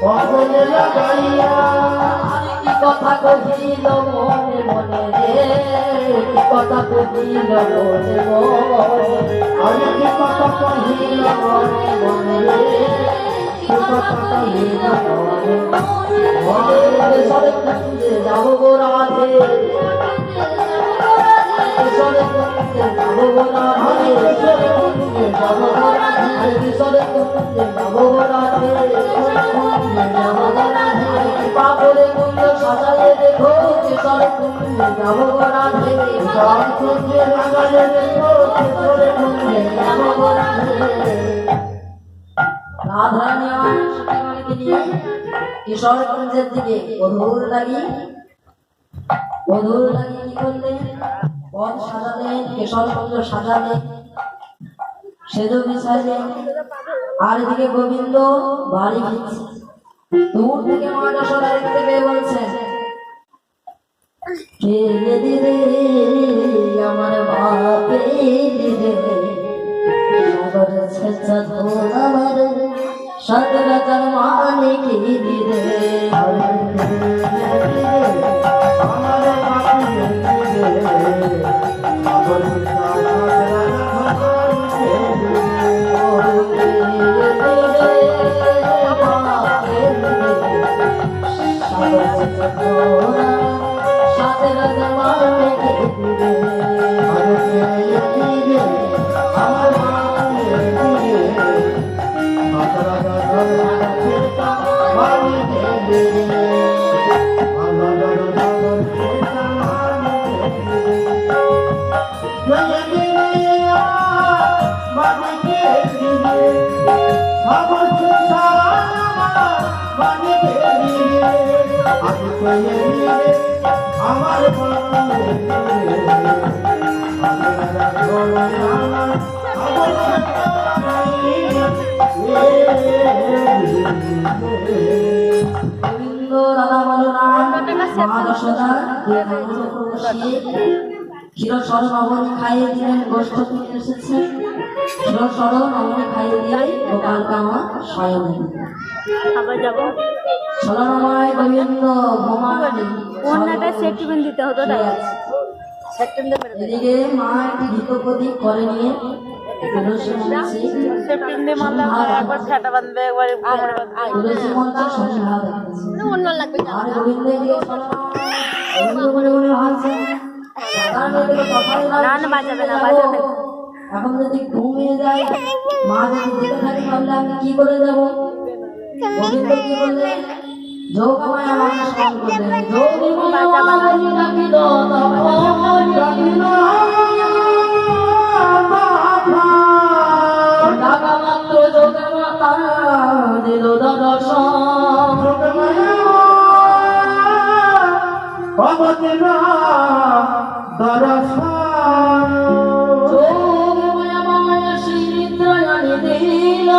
পবনে লাগাইয়া কি কথা কহিল মনে মনে রে, কি কথা কহিল মনে মনে, আমি কি কথা কহিল মনে মনে রে, কি কথা কহিল মনে মনে। সরে কুঞ্জে যাবো গো রাধে, সরে কুঞ্জে যাবো গো রাধে, সরে কুঞ্জে যাবো গো রাধে, সরে কুঞ্জে যাবো গো রাধে, সরে কুঞ্জে যাবো গো রাধে। পাগলে কুঞ্জ সাজায়ে দেখো, সরে কুঞ্জে যাবো গো রাধে, সরে কুঞ্জে লাগাইয়ে দেখো, সরে কুঞ্জে যাবো গো রাধে। রাধারানী আমার সখীগণকে নিয়ে কিশোর কুঞ্জের দিকে অধুর লাগি কি করলেন? পথ সাজালেন, কিশোর কুঞ্জ সাজালেন, সেজো বিছাইলেন। আর এদিকে গোবিন্দ বাড়ি ফিরছে। দূর থেকে মা যশোদা দেখতে পেয়ে বলছেন, ফিরে দিলে আমার বাপে দিলে সাগর ছেঁচা ধোল আমার সাত রাজার মানে কি দিলে। আমার বাপিয়ে দিলে সাগর সাত রাজার মানে কি দিলে। আমার গোবিন্দ রাধা বলরাম মা যশোদা ক্ষীরসর নবনী খাইয়ে দিলেন, গোষ্ঠ থেকে এসেছে। ক্ষীরসর নবনী খাইয়ে দিয়ে গোপালকে আমার শয়ন দিলেন। ছলনাময় গোবিন্দ দিতে হতো তাই এদিকে মা একটি গীত প্রতীক করে নিয়ে তুলসী মঞ্চে তুলসী মঞ্চে সন্ধ্যা দেখাচ্ছে। আর গোবিন্দ এদিকে গোবিন্দ বলে বলে ভাবছে, এখন যদি ঘুমিয়ে যায়, মা যদি দেখে থাকে তাহলে আমি কি করে যাব? গোবিন্দ কি বললেন? যোগমায়া আমাকে স্মরণ করলেন। যোগমায়া ডাকিল ডাকা মাত্র যোগমাতা দিল দর্শন। যোগমায়া মায়া শ্রী নিদ্রায়ণী দিল,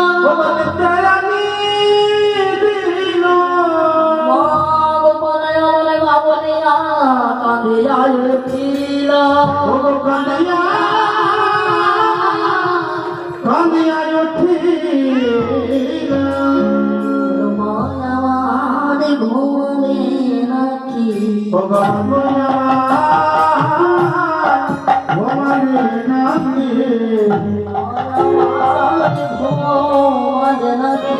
কাঁদিয়া উঠিল, মায়ার ঘুমে নাকি ঘুমে নাকি